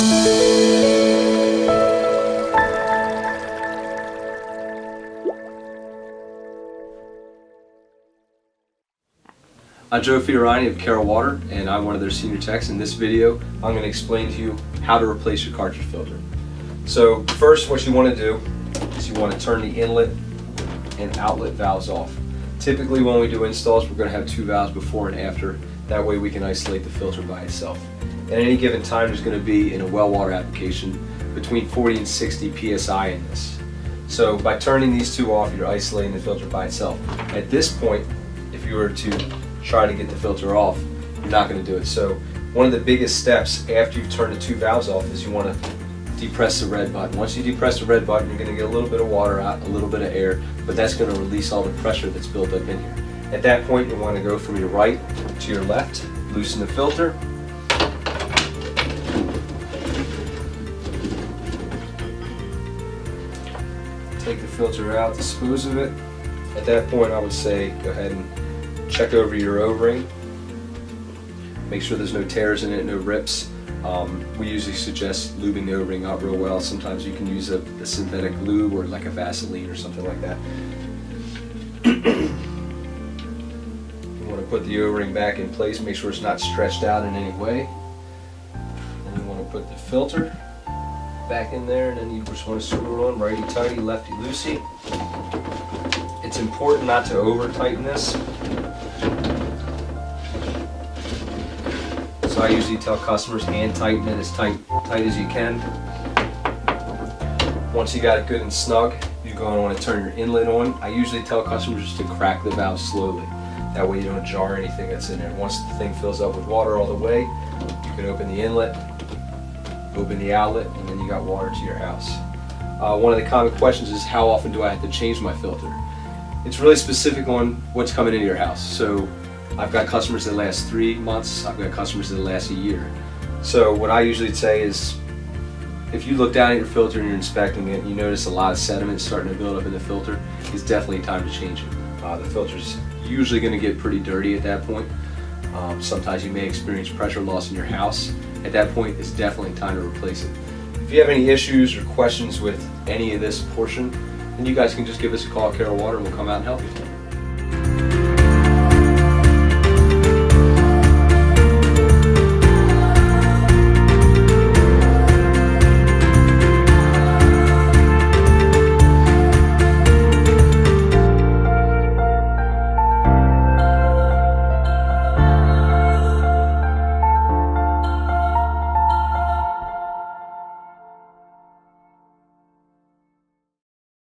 I'm Joe Fiorani of Carroll Water, and I'm one of their senior techs. In this video, I'm going to explain to you how to replace your cartridge filter. So first, what you want to do is you want to turn the inlet and outlet valves off. Typically when we do installs, we're going to have two valves before and after. That way we can isolate the filter by itself. At any given time, there's going to be, in a well water application, between 40 and 60 psi in this. So by turning these two off, you're isolating the filter by itself. At this point, if you were to try to get the filter off, you're not going to do it. So one of the biggest steps after you've turned the two valves off is you want to depress the red button. Once you depress the red button, you're going to get a little bit of water out, a little bit of air, but that's going to release all the pressure that's built up in here. At that point, you want to go from your right to your left, loosen the filter, take the filter out, dispose of it. At that point, I would say go ahead and check over your O-ring. Make sure there's no tears in it, no rips. We usually suggest lubing the O-ring up real well. Sometimes you can use a synthetic lube or like a Vaseline or something like that. You want to put the O-ring back in place, make sure it's not stretched out in any way. And you want to put the filter back in there, and then you just want to screw it on righty-tighty, lefty-loosey. It's important not to over-tighten this. So I usually tell customers hand tighten it as tight as you can. Once you got it good and snug, you're going to want to turn your inlet on. I usually tell customers to crack the valve slowly. That way you don't jar anything that's in there. Once the thing fills up with water all the way, you can open the inlet, open the outlet, and then you got water to your house. One of the common questions is, how often do I have to change my filter? It's really specific on what's coming into your house. So I've got customers that last 3 months, I've got customers that last a year. So what I usually say is, if you look down at your filter and you're inspecting it and you notice a lot of sediment starting to build up in the filter, it's definitely time to change it. The filter's usually going to get pretty dirty at that point. Sometimes you may experience pressure loss in your house. At that point, it's definitely time to replace it. If you have any issues or questions with any of this portion, then you guys can just give us a call at Carroll Water and we'll come out and help you.